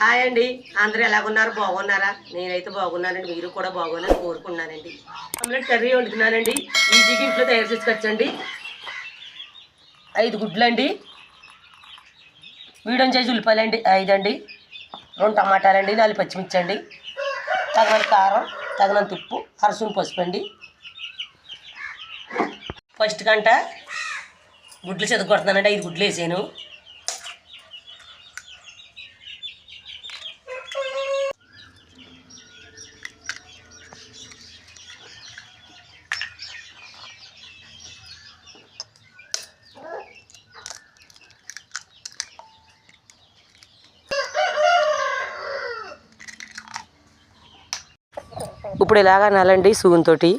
Hi అండి, అందరూ ఎలాగున్నారు? బాగున్నారా? నేనైతే బాగున్నానండి, మీరు కూడా బాగున్నారని కోరుకున్నానండి. Omelette curry వండుతున్నానండి. ఈజీగా ఇంట్లో తయారు చేసుకొచ్చండి. 5 గుడ్లండి, మీడియం సైజు ఉల్లిపాయలండి 5 అండి, 2 టమాటాలండి, 4 పచ్చిమిర్చి అండి, తగినంత కారం, తగినంత ఉప్పు, అరసూని పసుపు అండి. ఫస్ట్ గంట గుడ్లు చెదగొడుతున్నానండి. 5 గుడ్లు వేసాను. ఇప్పుడు ఇలాగా నాలండి సూన్తోటి.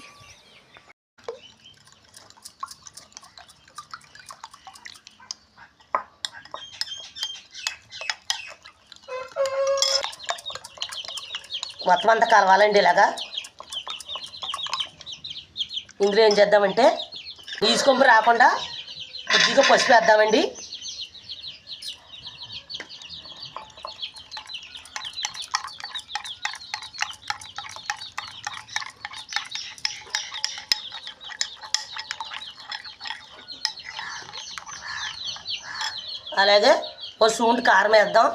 మొత్తం అంతా కలవాలండి ఇలాగా. ఇందులో ఏం చేద్దామంటే నీసు కొమ్ము రాకుండా కొద్దిగా పసుపు వేద్దామండి. అలాగే ఒక స్పూన్ కారం వేద్దాం,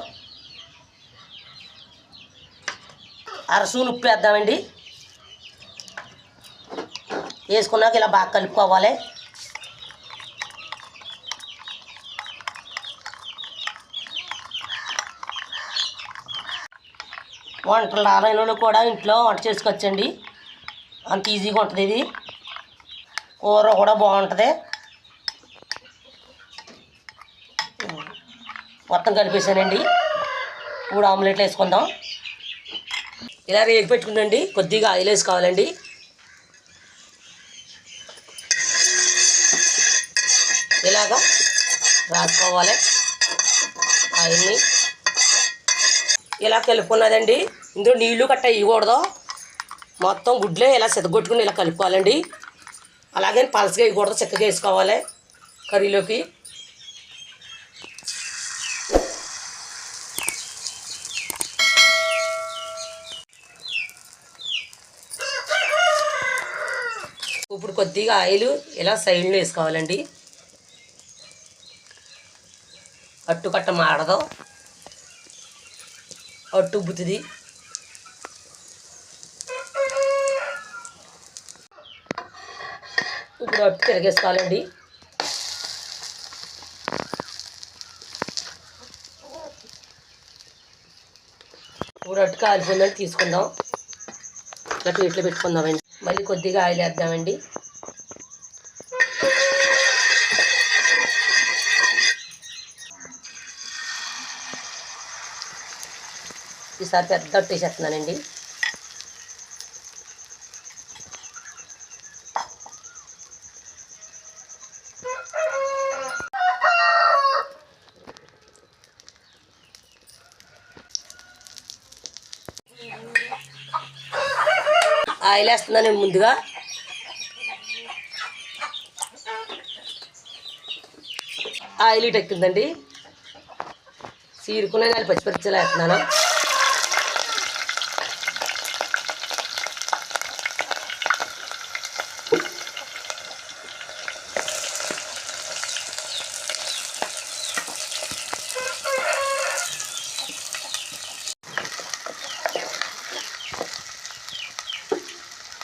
అరసూన్ ఉప్పు వేద్దామండి. వేసుకున్నాక ఇలా బాగా కలుపుకోవాలి. వంటలు రాలేని వాళ్ళు కూడా ఇంట్లో వంట చేసుకోవచ్చండి, అంత ఈజీగా ఉంటుంది. ఇది కూర కూడా బాగుంటుంది. మొత్తం కలిపేసానండి. 3 ఆమ్లెట్లు వేసుకుందాం. ఇలా రేగి పెట్టుకుందండి. కొద్దిగా ఆయిల్ వేసుకోవాలండి. ఇలాగా రాసుకోవాలి ఆయిల్ని. ఇలా కలుపుకున్నదండి. ఇందులో నీళ్లు కట్ట ఇవ్వకూడదు, మొత్తం గుడ్లే ఇలా సెదగొట్టుకుని ఇలా కలుపుకోవాలండి. అలాగే పలసగా వేయకూడదు, చక్కగా వేసుకోవాలి కర్రీలోకి. ఇప్పుడు కొద్దిగా ఆయిల్ ఇలా సైడ్లో వేసుకోవాలండి. అట్టు కట్ట మాడదు, అట్టు ఉబ్బుతుంది. ఇప్పుడు అట్టు తిరగేసుకోవాలండి. ఇప్పుడు అట్టు కాలిపోయిందని తీసుకుందాం. ఇట్లా ప్లేట్లో పెట్టుకుందామండి. మళ్ళీ కొద్దిగా ఆయిల్ వేద్దామండి. ఈసారి పెద్ద అట్టు వేసేస్తున్నానండి. ఆయిల్ వేస్తున్నానండి ముందుగా. ఆయిల్ ఇటు ఎక్కిందండి. చీరుకునే 4 పచ్చిమిర్చిలు వేస్తున్నాను.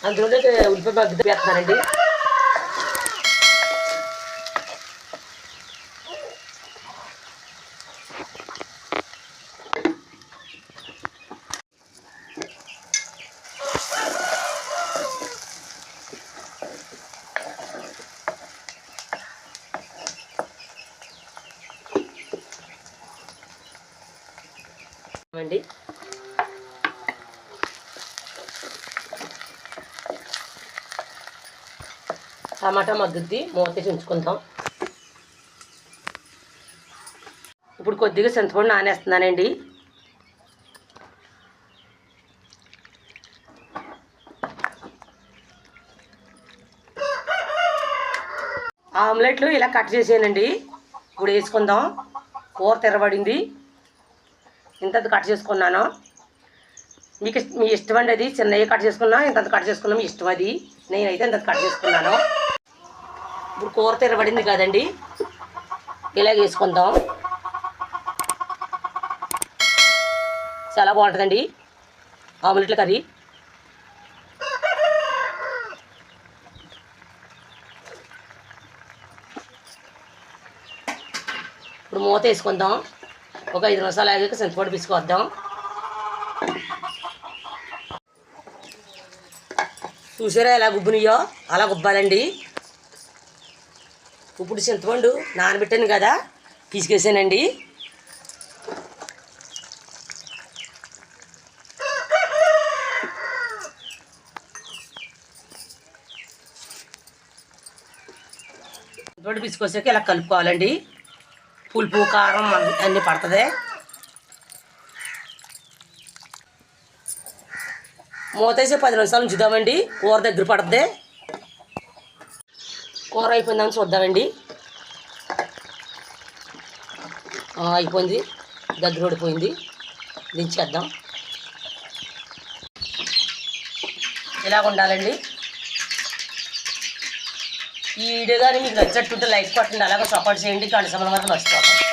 అందులోనే ఉల్లిపాయ మగ్గితే వేస్తున్నానండి. అండి టమాటా మగ్గుద్ది, మూత ఉంచుకుందాం. ఇప్పుడు కొద్దిగా చింతపండు నానేస్తున్నానండి. ఆమ్లెట్లు ఇలా కట్ చేసానండి. ఇప్పుడు వేసుకుందాం. కూర తెరబడింది. ఇంతంత కట్ చేసుకున్నాను. మీకు మీ ఇష్టం అండి, అది చిన్నవి కట్ చేసుకున్నా ఇంతంత కట్ చేసుకున్నా మీ ఇష్టం. అది నేనైతే ఇంత కట్ చేసుకున్నాను. ఇప్పుడు కూర తిరబడింది కదండి, ఇలాగ వేసుకుందాం. చాలా బాగుంటుందండి ఆమ్లెట్ల కర్రీ. ఇప్పుడు మూత వేసుకుందాం. ఒక 5 నిమిషాలు ఆగాక చింతపండు పిసుకొద్దాం. చూసారా ఎలా గుబ్బునియో అలా గుబ్బాలండి. ఇప్పుడు చింతపండు నానబెట్టాను కదా, పిసికేసానండి. చింతపండు పిసుకొచ్చాక ఇలా కలుపుకోవాలండి. పులుపు కారం అన్నీ పడుతుంది. మూత వేసి 10 నిమిషాలు ఉంచుదామండి, కూర దగ్గర పడుతుంది. కూర అయిపోయిందని చూద్దామండి. అయిపోయింది, దగ్గర ఓడిపోయింది. దించేద్దాం. ఇలాగ ఉండాలండి. ఈ వీడియో కానీ మీకు నచ్చినట్టుంటే లైక్ కొట్టండి, అలాగే సపోర్ట్ చేయండి. గంట సమయం వరకు మర్చిపోకండి.